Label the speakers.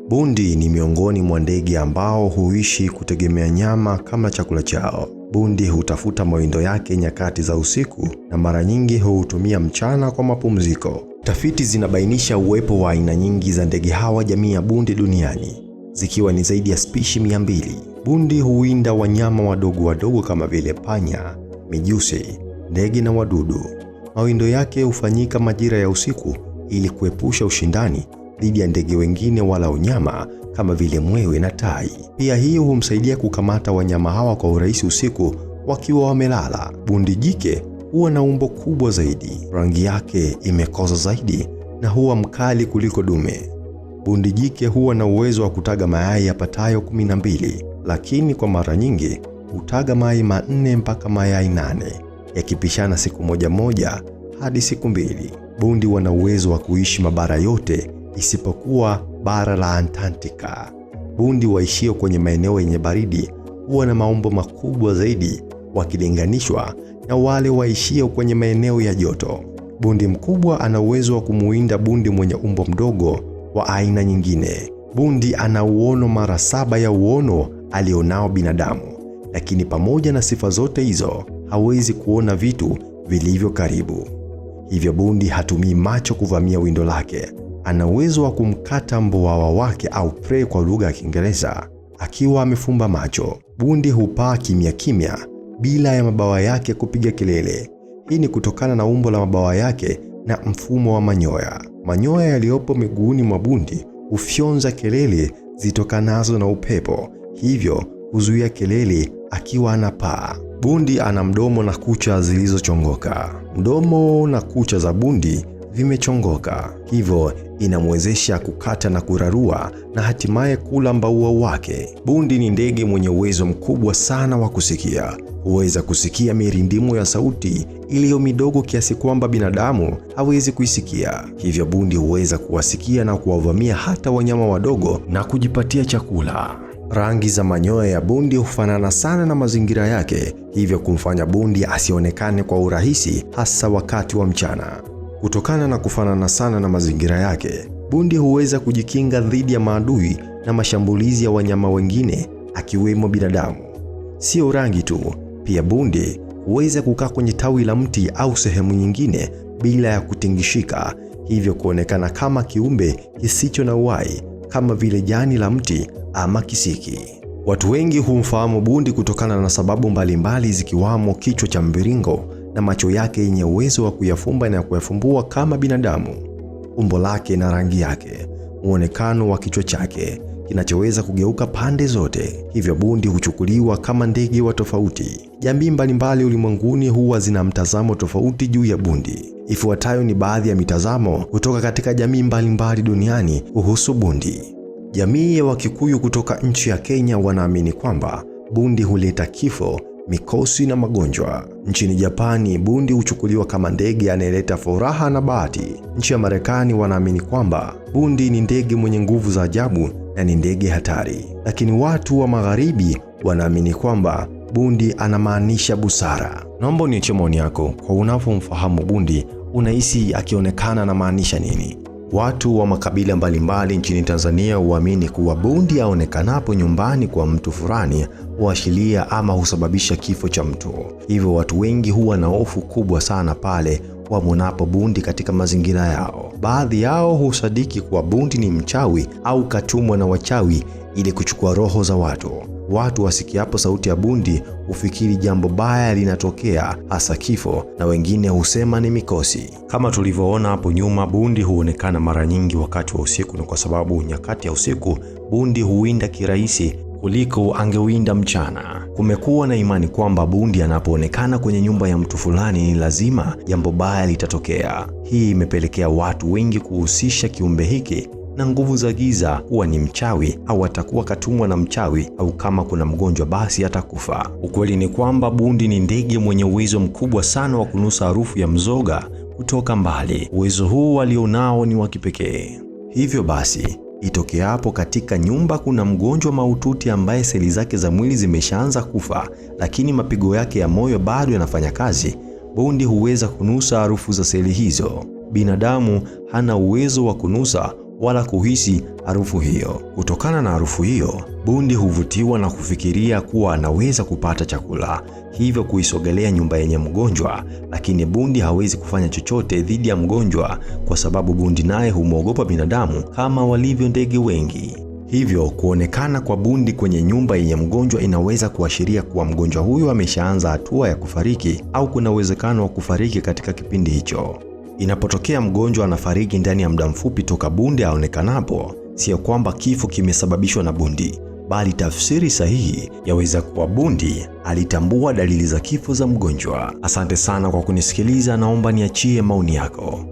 Speaker 1: Bundi ni miongoni mwa ndege ambao huishi kutegemea nyama kama chakula chao. Bundi hutafuta mawindo yake nyakati za usiku na mara nyingi hutumia mchana kwa mapumziko. Tafiti zinabainisha uwepo wa aina nyingi za ndege hawa jamii ya bundi duniani, zikiwa ni zaidi ya spishi 200. Bundi huwinda wanyama wadogo kama vile panya, mijusi, ndege na wadudu. Mawindo yake hufanyika majira ya usiku ili kuepusha ushindani dhidi ya ndege wengine wala nyama kama vile mwewe na tai. Pia hii humsaidia kukamata wanyama hawa kwa urahisi usiku wakiwa wamelala. Bundi jike huwa na umbo kubwa zaidi, rangi yake imekoza zaidi na huwa mkali kuliko dume. Bundi jike huwa na uwezo wa kutaga mayai yapatayo 12, lakini kwa mara nyingi hutaga mayai 4 mpaka mayai 8, yakipishana siku moja hadi siku 2. Bundi wana uwezo wa kuishi mabara yote isipokuwa bara la Antarctica. Bundi waishio kwenye maeneo yenye baridi huwa na maumbo makubwa zaidi wakilinganishwa na wale waishio kwenye maeneo ya joto. Bundi mkubwa ana uwezo wa kumuwinda bundi mwenye umbo mdogo wa aina nyingine. Bundi ana uono mara 7 ya uono alionao binadamu, lakini pamoja na sifa zote hizo hawezi kuona vitu vilivyo karibu. Hivyo bundi hatumii macho kuvamia windo lake. Ana uwezo wa kumkata mbowawa wake au prey kwa lugha ya Kiingereza akiwa amefumba macho. Bundi hupaa kimya bila ya mabawa yake kupiga kelele. Hii ni kutokana na umbo la mabawa yake na mfumo wa manyoya. Manyoya yaliyopo miguuni mwa bundi hufyonza kelele zitokanazo na upepo, hivyo huzuia kelele akiwa anapaa. Bundi ana mdomo na kucha zilizochongoka. Mdomo na kucha za bundi vimechongoka, hivyo inamwezesha kukata na kurarua na hatimaye kula mbaua wake. Bundi ni ndege mwenye uwezo mkubwa sana wa kusikia. Huweza kusikia mirindimo ya sauti iliyo midogo kiasi kwamba binadamu hawezi kuisikia. Hivyo bundi huweza kuwasikia na kuwavamia hata wanyama wadogo na kujipatia chakula. Rangi za manyoya ya bundi hufanana sana na mazingira yake, hivyo kumfanya bundi asionekane kwa urahisi hasa wakati wa mchana. Kutokana na kufanana sana na mazingira yake, bundi huweza kujikinga dhidi ya maadui na mashambulizi ya wanyama wengine akiwemo binadamu. Sio rangi tu, pia bundi huweza kukaa kwenye tawi la mti au sehemu nyingine bila ya kutingishika, hivyo kuonekana kama kiumbe kisicho na uhai kama vile jani la mti ama kisiki. Watu wengi humfahamu bundi kutokana na sababu mbalimbali zikiwamo kichwa cha mviringo na macho yake yenye uwezo wa kuyafumba na kuyafumbua kama binadamu, umbo lake na rangi yake, muonekano wa kichwa chake kinachoweza kugeuka pande zote. Hivyo bundi huchukuliwa kama ndege wa tofauti. Jamii mbalimbali ulimwenguni huwa zina mtazamo tofauti juu ya bundi. Ifuatayo ni baadhi ya mitazamo kutoka katika jamii mbalimbali duniani kuhusu bundi. Jamii ya Wakikuyu kutoka nchi ya Kenya wanaamini kwamba bundi huleta kifo, mikosi na magonjwa. Nchini Japani, bundi huchukuliwa kama ndege anayeleta furaha na bahati. Nchi ya Marekani wanaamini kwamba bundi ni ndege mwenye nguvu za ajabu na ni ndege hatari. Lakini watu wa magharibi wanaamini kwamba bundi anamaanisha busara. Naomba uniache maoni yako kwa unapomfahamu bundi, unahisi akionekana na maanisha nini? Watu wa makabila mbalimbali nchini Tanzania huamini kuwa bundi aonekanapo nyumbani kwa mtu fulani huashiria ama husababisha kifo cha mtu. Hivyo watu wengi huwa na hofu kubwa sana pale wamonapo bundi katika mazingira yao. Baadhi yao husadiki kuwa bundi ni mchawi au katumwa na wachawi ili kuchukua roho za watu. Watu wasikiapo sauti ya bundi hufikiri jambo baya linatokea, hasa kifo, na wengine husema ni mikosi. Kama tulivyoona hapo nyuma, bundi huonekana mara nyingi wakati wa usiku, na kwa sababu nyakati ya usiku bundi huwinda kirahisi kuliko angewinda mchana. Kumekuwa na imani kwamba bundi anapoonekana kwenye nyumba ya mtu fulani ni lazima jambo baya litatokea. Hii imepelekea watu wengi kuhusisha kiumbe hiki na nguvu za giza, kuwa ni mchawi au atakuwa katumwa na mchawi, au kama kuna mgonjwa basi atakufa. Ukweli ni kwamba bundi ni ndege mwenye uwezo mkubwa sana wa kunusa harufu ya mzoga kutoka mbali. Uwezo huu alionao ni wa kipekee. Hivyo basi, itokeapo katika nyumba kuna mgonjwa mahututi ambaye seli zake za mwili zimeshaanza kufa, lakini mapigo yake ya moyo bado yanafanya kazi, bundi huweza kunusa harufu za seli hizo. Binadamu hana uwezo wa kunusa wala kuhisi harufu hiyo. Kutokana na harufu hiyo, bundi huvutiwa na kufikiria kuwa anaweza kupata chakula, hivyo kuisogelea nyumba yenye mgonjwa, lakini bundi hawezi kufanya chochote dhidi ya mgonjwa kwa sababu bundi naye humwogopa binadamu kama walivyo ndege wengi. Hivyo kuonekana kwa bundi kwenye nyumba yenye mgonjwa inaweza kuashiria kuwa mgonjwa huyo ameshaanza hatua ya kufariki au kuna uwezekano wa kufariki katika kipindi hicho. Inapotokea mgonjwa anafariki ndani ya muda mfupi toka bundi aonekanapo, sio kwamba kifo kimesababishwa na bundi, bali tafsiri sahihi yaweza kuwa bundi alitambua dalili za kifo za mgonjwa. Asante sana kwa kunisikiliza, naomba niachie maoni yako.